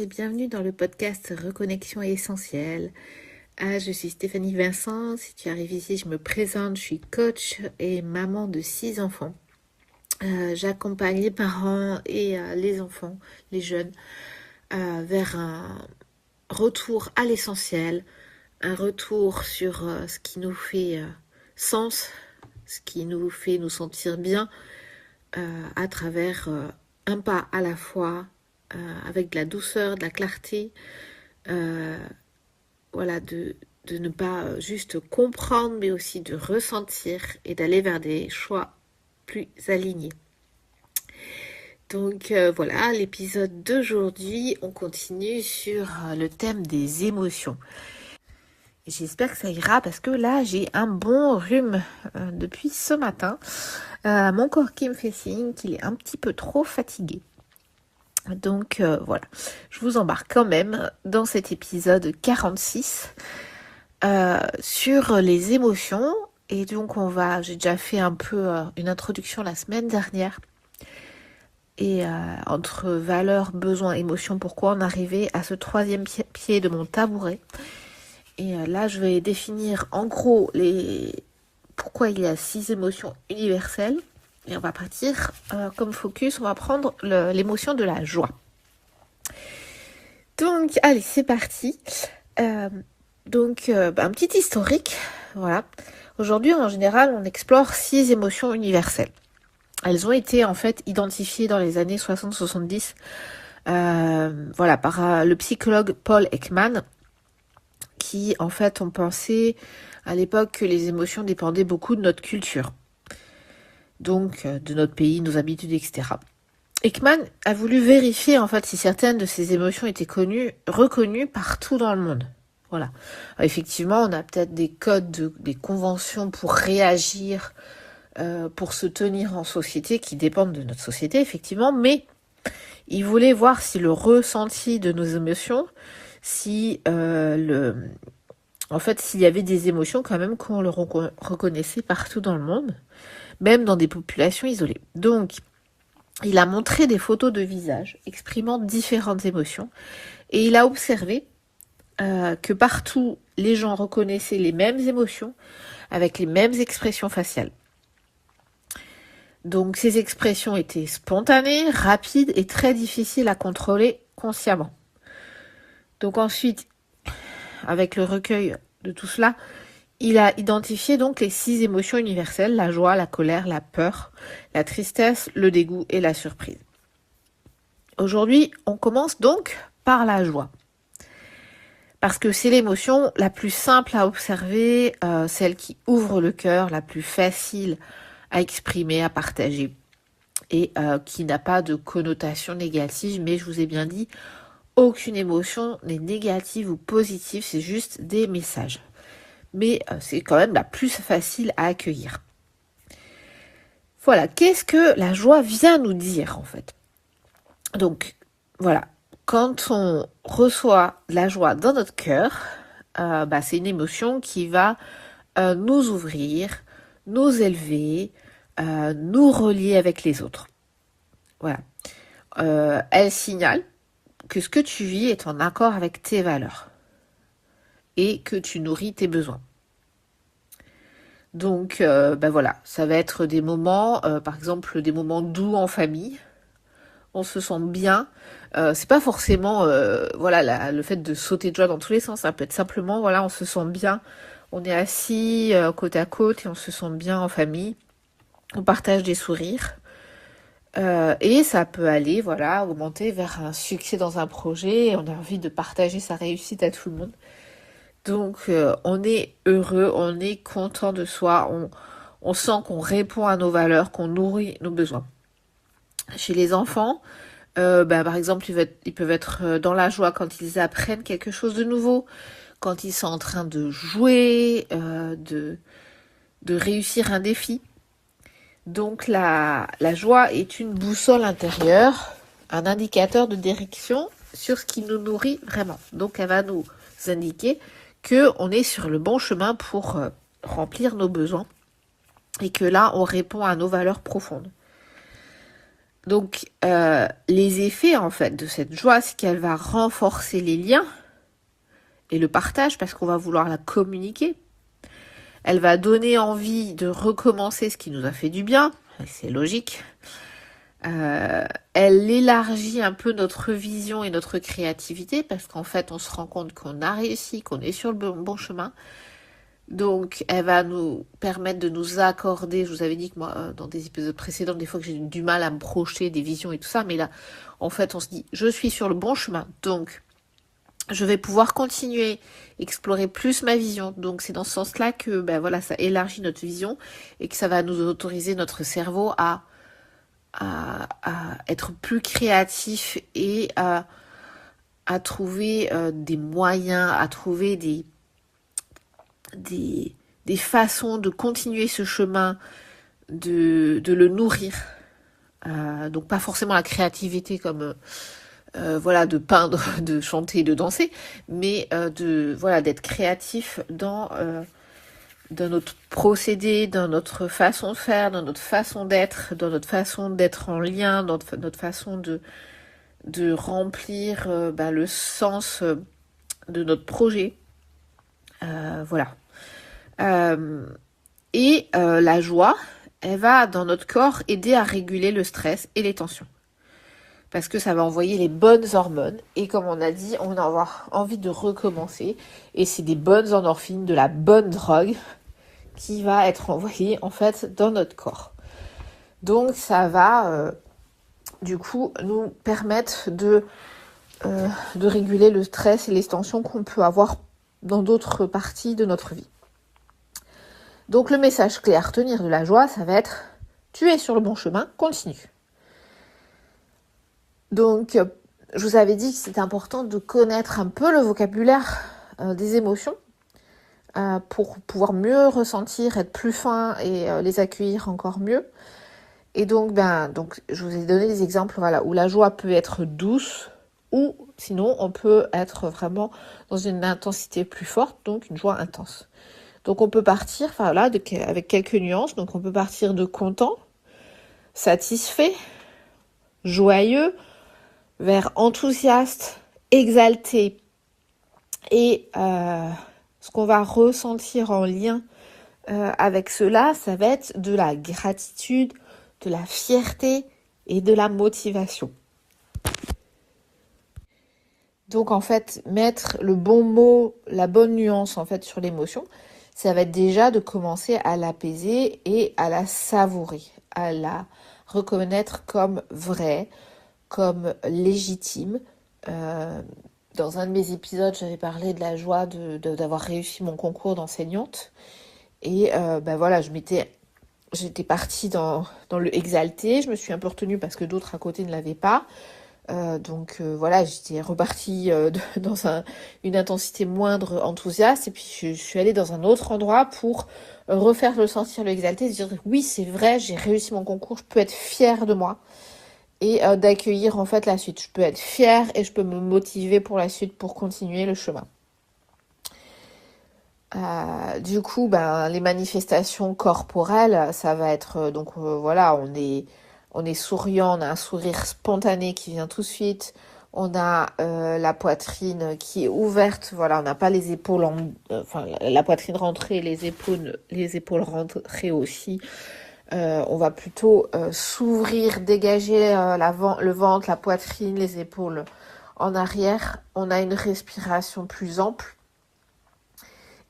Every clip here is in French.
et bienvenue dans le podcast Reconnexion Essentielle. Je suis Stéphanie Vincent. Si tu arrives ici, je me présente. Je suis coach et maman de 6 enfants. J'accompagne les parents et les enfants, les jeunes, vers un retour à l'essentiel, un retour sur ce qui nous fait sens, ce qui nous fait nous sentir bien à travers un pas à la fois, avec de la douceur, de la clarté, voilà, de ne pas juste comprendre, mais aussi de ressentir et d'aller vers des choix plus alignés. Donc voilà, l'épisode d'aujourd'hui, on continue sur le thème des émotions. Et j'espère que ça ira parce que là, j'ai un bon rhume depuis ce matin. Mon corps qui me fait signe qu'il est un petit peu trop fatigué. Donc voilà, je vous embarque quand même dans cet épisode 46 sur les émotions. Et donc j'ai déjà fait un peu une introduction la semaine dernière. Et entre valeurs, besoins, émotions, pourquoi en arriver à ce troisième pied de mon tabouret. Et là, je vais définir en gros pourquoi il y a 6 émotions universelles. Et on va partir comme focus, on va prendre l'émotion de la joie. Donc, allez, c'est parti. Un petit historique, voilà. Aujourd'hui, en général, on explore 6 émotions universelles. Elles ont été en fait identifiées dans les années 60-70 par le psychologue Paul Ekman, qui en fait ont pensé à l'époque que les émotions dépendaient beaucoup de notre culture. Donc de notre pays, nos habitudes, etc. Ekman a voulu vérifier en fait si certaines de ces émotions étaient reconnues partout dans le monde. Voilà. Alors, effectivement, on a peut-être des codes, des conventions pour réagir, pour se tenir en société qui dépendent de notre société, effectivement, mais il voulait voir si le ressenti de nos émotions, s'il y avait des émotions quand même qu'on le reconnaissait partout dans le monde, même dans des populations isolées. Donc, il a montré des photos de visages exprimant différentes émotions et il a observé que partout, les gens reconnaissaient les mêmes émotions avec les mêmes expressions faciales. Donc, ces expressions étaient spontanées, rapides et très difficiles à contrôler consciemment. Donc ensuite, avec le recueil de tout cela, il a identifié donc les 6 émotions universelles, la joie, la colère, la peur, la tristesse, le dégoût et la surprise. Aujourd'hui, on commence donc par la joie. Parce que c'est l'émotion la plus simple à observer, celle qui ouvre le cœur, la plus facile à exprimer, à partager, et qui n'a pas de connotation négative, mais je vous ai bien dit, aucune émotion n'est négative ou positive, c'est juste des messages. Mais c'est quand même la plus facile à accueillir. Voilà, qu'est-ce que la joie vient nous dire en fait ? Donc voilà, quand on reçoit de la joie dans notre cœur, c'est une émotion qui va nous ouvrir, nous élever, nous relier avec les autres. Voilà. Elle signale que ce que tu vis est en accord avec tes valeurs et que tu nourris tes besoins. Donc, voilà, ça va être des moments, par exemple, des moments doux en famille. On se sent bien. C'est pas forcément, le fait de sauter de joie dans tous les sens. Ça peut être simplement, voilà, on se sent bien. On est assis côte à côte et on se sent bien en famille. On partage des sourires. Et ça peut aller, voilà, augmenter vers un succès dans un projet. Et on a envie de partager sa réussite à tout le monde. Donc, on est heureux, on est content de soi, on sent qu'on répond à nos valeurs, qu'on nourrit nos besoins. Chez les enfants, par exemple, ils peuvent être dans la joie quand ils apprennent quelque chose de nouveau, quand ils sont en train de jouer, de réussir un défi. Donc, la joie est une boussole intérieure, un indicateur de direction sur ce qui nous nourrit vraiment. Donc, elle va nous indiquer qu'on est sur le bon chemin pour remplir nos besoins et que là, on répond à nos valeurs profondes. Donc, les effets, en fait, de cette joie, c'est qu'elle va renforcer les liens et le partage, parce qu'on va vouloir la communiquer. Elle va donner envie de recommencer ce qui nous a fait du bien, c'est logique. Elle élargit un peu notre vision et notre créativité, parce qu'en fait, on se rend compte qu'on a réussi, qu'on est sur le bon chemin. Donc, elle va nous permettre de nous accorder. Je vous avais dit que moi, dans des épisodes précédents, des fois que j'ai du mal à me projeter des visions et tout ça. Mais là, en fait, on se dit, je suis sur le bon chemin. Donc, je vais pouvoir continuer, explorer plus ma vision. Donc, c'est dans ce sens-là que, ben voilà, ça élargit notre vision et que ça va nous autoriser notre cerveau à être plus créatif et à trouver des moyens, à trouver des façons de continuer ce chemin, de le nourrir. Donc pas forcément la créativité comme voilà, de peindre, de chanter, de danser, mais d'être créatif dans notre procédé, dans notre façon de faire, dans notre façon d'être, dans notre façon d'être en lien, dans notre façon de remplir le sens de notre projet. Voilà. La joie, elle va dans notre corps aider à réguler le stress et les tensions. Parce que ça va envoyer les bonnes hormones. Et comme on a dit, on va avoir envie de recommencer. Et c'est des bonnes endorphines, de la bonne drogue qui va être envoyée en fait dans notre corps. Donc ça va du coup nous permettre de réguler le stress et les tensions qu'on peut avoir dans d'autres parties de notre vie. Donc le message clé à retenir de la joie, ça va être « Tu es sur le bon chemin, continue ». Donc, je vous avais dit que c'était important de connaître un peu le vocabulaire des émotions pour pouvoir mieux ressentir, être plus fin et les accueillir encore mieux. Et donc, je vous ai donné des exemples où la joie peut être douce ou sinon on peut être vraiment dans une intensité plus forte, donc une joie intense. Donc on peut partir avec quelques nuances. Donc on peut partir de content, satisfait, joyeux, vers enthousiaste, exalté. Et ce qu'on va ressentir en lien avec cela, ça va être de la gratitude, de la fierté et de la motivation. Donc en fait, mettre le bon mot, la bonne nuance en fait sur l'émotion, ça va être déjà de commencer à l'apaiser et à la savourer, à la reconnaître comme vraie, comme légitime. Dans un de mes épisodes, j'avais parlé de la joie d'avoir réussi mon concours d'enseignante. Et j'étais partie dans le exalté. Je me suis un peu retenue parce que d'autres à côté ne l'avaient pas. J'étais repartie dans une intensité moindre, enthousiaste, et puis je suis allée dans un autre endroit pour refaire ressentir le exalté, se dire oui c'est vrai, j'ai réussi mon concours, je peux être fière de moi et d'accueillir en fait la suite. Je peux être fière et je peux me motiver pour la suite, pour continuer le chemin. Les manifestations corporelles, ça va être on est souriant, on a un sourire spontané qui vient tout de suite, on a la poitrine qui est ouverte, on n'a pas les épaules la poitrine rentrée, les épaules rentrées aussi. On va plutôt s'ouvrir, dégager le ventre, la poitrine, les épaules en arrière. On a une respiration plus ample.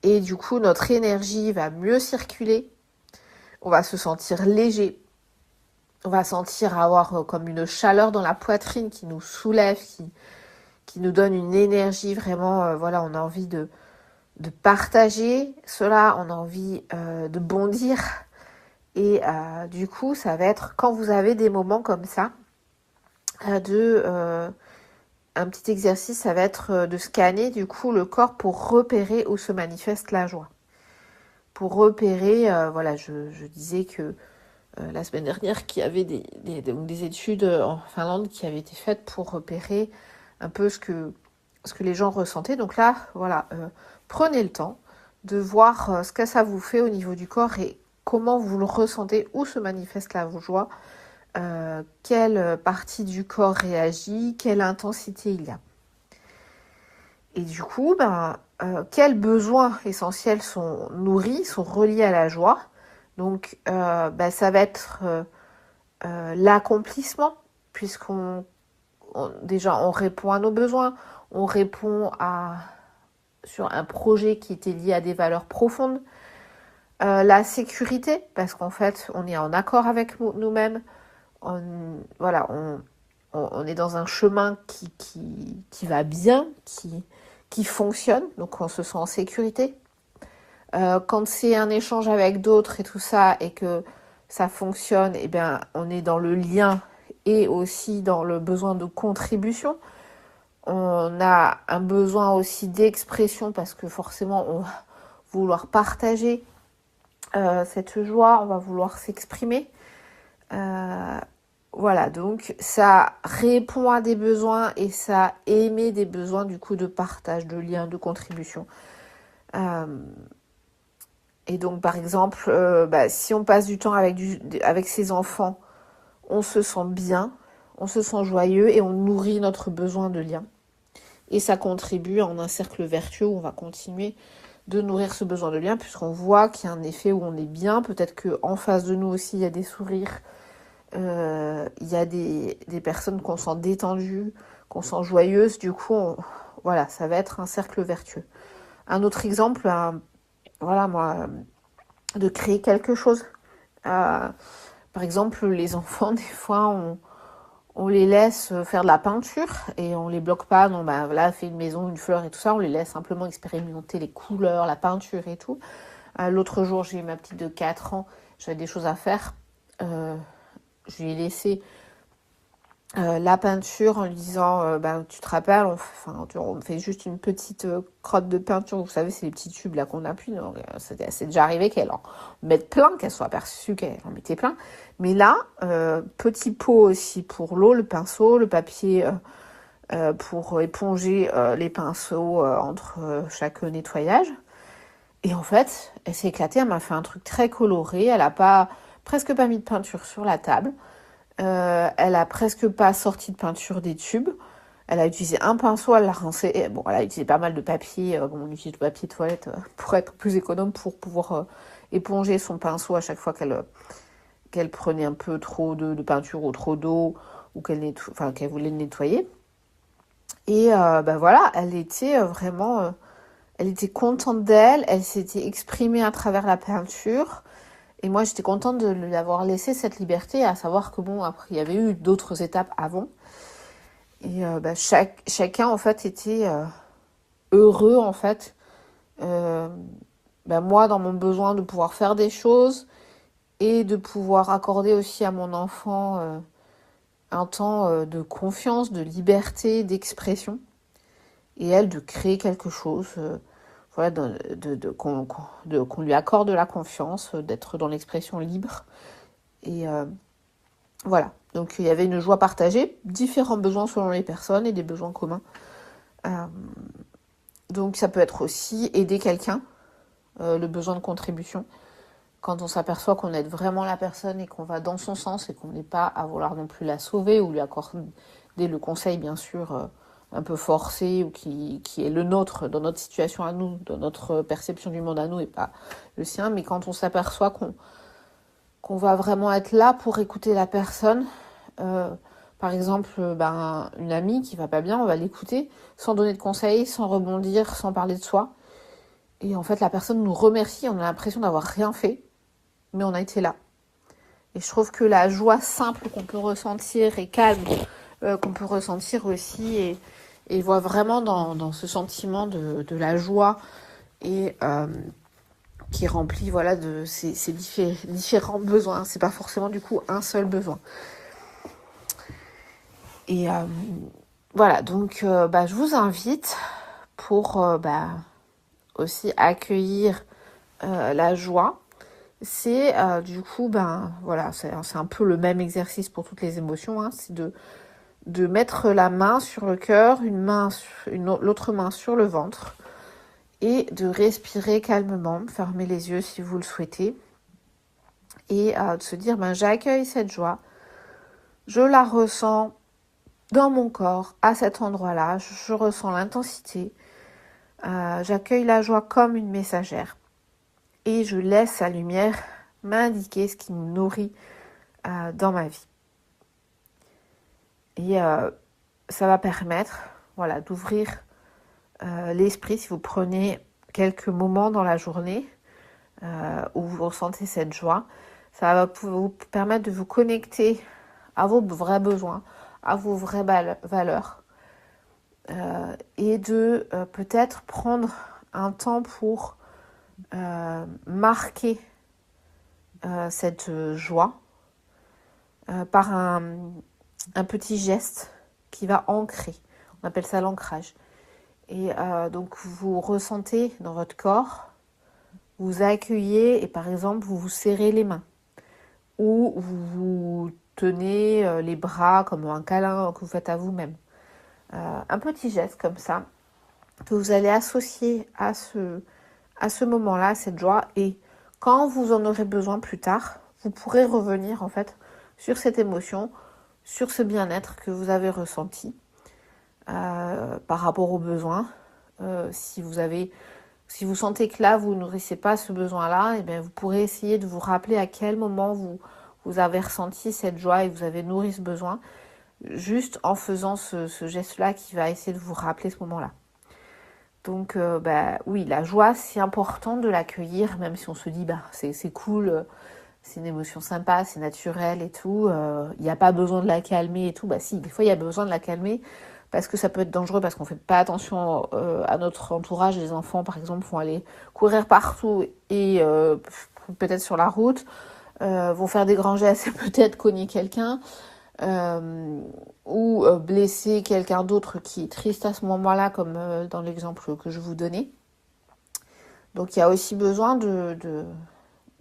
Et du coup, notre énergie va mieux circuler. On va se sentir léger. On va sentir avoir comme une chaleur dans la poitrine qui nous soulève, qui nous donne une énergie vraiment. On a envie de partager cela. On a envie de bondir. Et du coup, ça va être quand vous avez des moments comme ça, un petit exercice, ça va être de scanner du coup le corps pour repérer où se manifeste la joie. Pour repérer, je disais que la semaine dernière qu'il y avait des études en Finlande qui avaient été faites pour repérer un peu ce que les gens ressentaient. Donc là, prenez le temps de voir ce que ça vous fait au niveau du corps et comment vous le ressentez, où se manifeste la joie quelle partie du corps réagit, quelle intensité il y a. Et du coup, quels besoins essentiels sont nourris, sont reliés à la joie. Donc, ça va être l'accomplissement, puisqu'on déjà on répond à nos besoins, on répond sur un projet qui était lié à des valeurs profondes. La sécurité, parce qu'en fait, on est en accord avec nous-mêmes. On est dans un chemin qui va bien, qui fonctionne, donc on se sent en sécurité. Quand c'est un échange avec d'autres et tout ça, et que ça fonctionne, eh bien, on est dans le lien et aussi dans le besoin de contribution. On a un besoin aussi d'expression parce que forcément, on va vouloir partager cette joie, on va vouloir s'exprimer. Voilà, donc ça répond à des besoins et ça émet des besoins du coup de partage, de lien, de contribution. Et donc par exemple, si on passe du temps avec ses enfants, on se sent bien, on se sent joyeux et on nourrit notre besoin de lien. Et ça contribue en un cercle vertueux où on va continuer de nourrir ce besoin de lien puisqu'on voit qu'il y a un effet où on est bien. Peut-être qu'en face de nous aussi, il y a des sourires. Il y a des personnes qu'on sent détendues, qu'on sent joyeuses. Du coup, voilà, ça va être un cercle vertueux. Un autre exemple, de créer quelque chose. Par exemple, les enfants, des fois, on les laisse faire de la peinture et on les bloque pas. Non, là, fait une maison, une fleur et tout ça. On les laisse simplement expérimenter les couleurs, la peinture et tout. L'autre jour, j'ai eu ma petite de 4 ans. J'avais des choses à faire. Je lui ai laissé la peinture en lui disant tu te rappelles, on fait juste une petite crotte de peinture. Vous savez, c'est les petits tubes là qu'on appuie. Donc, c'est déjà arrivé qu'elle en mette plein, qu'elle soit aperçue qu'elle en mettait plein. Mais là, petit pot aussi pour l'eau, le pinceau, le papier pour éponger les pinceaux entre chaque nettoyage. Et en fait, elle s'est éclatée, elle m'a fait un truc très coloré. Elle a presque pas mis de peinture sur la table. Elle a presque pas sorti de peinture des tubes. Elle a utilisé un pinceau, elle l'a rincé. Et elle a utilisé pas mal de papier, on utilise du papier toilette pour être plus économe, pour pouvoir éponger son pinceau à chaque fois qu'elle prenait un peu trop de peinture ou trop d'eau ou qu'elle voulait le nettoyer. Et elle était vraiment, elle était contente d'elle. Elle s'était exprimée à travers la peinture. Et moi, j'étais contente de lui avoir laissé cette liberté, à savoir que après, il y avait eu d'autres étapes avant. Et chacun, en fait, était heureux, en fait. Moi, dans mon besoin de pouvoir faire des choses et de pouvoir accorder aussi à mon enfant un temps de confiance, de liberté, d'expression. Et elle, de créer quelque chose... qu'on lui accorde la confiance, d'être dans l'expression libre. Et voilà. Donc il y avait une joie partagée, différents besoins selon les personnes et des besoins communs. Donc ça peut être aussi aider quelqu'un, le besoin de contribution. Quand on s'aperçoit qu'on aide vraiment la personne et qu'on va dans son sens et qu'on n'est pas à vouloir non plus la sauver ou lui accorder le conseil, bien sûr, un peu forcé ou qui est le nôtre dans notre situation à nous, dans notre perception du monde à nous et pas le sien. Mais quand on s'aperçoit qu'on va vraiment être là pour écouter la personne, par exemple, une amie qui va pas bien, on va l'écouter sans donner de conseils, sans rebondir, sans parler de soi. Et en fait, la personne nous remercie, on a l'impression d'avoir rien fait, mais on a été là. Et je trouve que la joie simple qu'on peut ressentir et calme qu'on peut ressentir aussi et voit vraiment dans ce sentiment de la joie et qui remplit de ces différents besoins. C'est pas forcément du coup un seul besoin. Et donc je vous invite pour aussi accueillir la joie. C'est du coup c'est un peu le même exercice pour toutes les émotions, hein, c'est de mettre la main sur le cœur, l'autre main sur le ventre et de respirer calmement, fermer les yeux si vous le souhaitez et de se dire j'accueille cette joie, je la ressens dans mon corps, à cet endroit-là. Je ressens l'intensité. J'accueille la joie comme une messagère. Et je laisse sa lumière m'indiquer ce qui me nourrit dans ma vie. Et ça va permettre d'ouvrir l'esprit si vous prenez quelques moments dans la journée où vous ressentez cette joie. Ça va vous permettre de vous connecter à vos vrais besoins, à vos vraies valeurs et de peut-être prendre un temps pour marquer cette joie par un petit geste qui va ancrer. On appelle ça l'ancrage. Et donc vous ressentez dans votre corps, vous accueillez et par exemple vous vous serrez les mains ou vous vous tenez les bras comme un câlin que vous faites à vous-même. Un petit geste comme ça que vous allez associer à ce moment-là, à cette joie, et quand vous en aurez besoin plus tard, vous pourrez revenir en fait sur cette émotion, sur ce bien-être que vous avez ressenti par rapport aux besoins. Si vous sentez que là vous nourrissez pas ce besoin-là, et bien vous pourrez essayer de vous rappeler à quel moment vous avez ressenti cette joie et vous avez nourri ce besoin, juste en faisant ce geste-là qui va essayer de vous rappeler ce moment-là. Donc oui, la joie, c'est important de l'accueillir, même si on se dit c'est cool, c'est une émotion sympa, c'est naturel et tout, il n'y a pas besoin de la calmer et tout. Si, des fois il y a besoin de la calmer parce que ça peut être dangereux, parce qu'on ne fait pas attention à notre entourage. Les enfants par exemple vont aller courir partout et peut-être sur la route, vont faire des grands gestes et peut-être cogner quelqu'un. Ou blesser quelqu'un d'autre qui est triste à ce moment-là, comme dans l'exemple que je vous donnais. Donc il y a aussi besoin de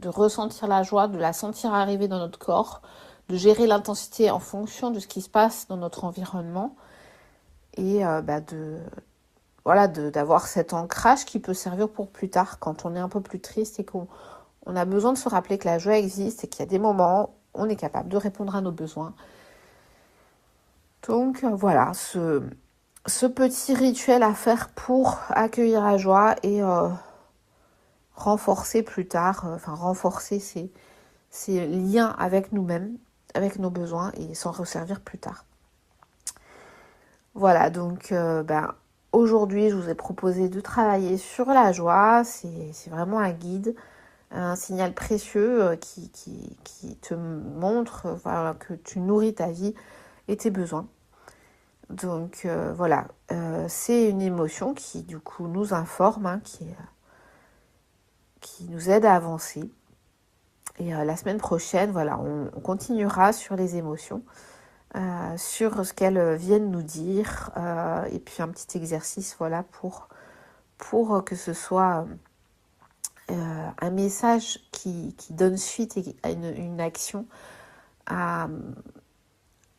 ressentir la joie, de la sentir arriver dans notre corps, de gérer l'intensité en fonction de ce qui se passe dans notre environnement et d'avoir cet ancrage qui peut servir pour plus tard quand on est un peu plus triste et qu'on a besoin de se rappeler que la joie existe et qu'il y a des moments où on est capable de répondre à nos besoins. Donc voilà, ce petit rituel à faire pour accueillir la joie et renforcer plus tard, renforcer ces liens avec nous-mêmes, avec nos besoins et s'en resservir plus tard. Voilà, donc aujourd'hui je vous ai proposé de travailler sur la joie. C'est vraiment un guide, un signal précieux qui te montre que tu nourris ta vie et tes besoins. Donc c'est une émotion qui du coup nous informe, qui nous aide à avancer. Et la semaine prochaine, on continuera sur les émotions, sur ce qu'elles viennent nous dire, et puis un petit exercice pour que ce soit un message qui donne suite à une action, à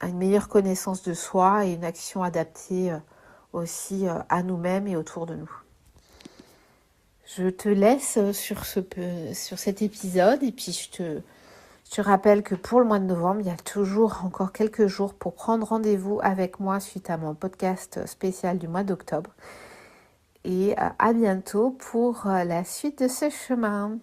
une meilleure connaissance de soi et une action adaptée aussi à nous-mêmes et autour de nous. Je te laisse sur cet épisode et puis je te rappelle que pour le mois de novembre, il y a toujours encore quelques jours pour prendre rendez-vous avec moi suite à mon podcast spécial du mois d'octobre. Et à bientôt pour la suite de ce chemin.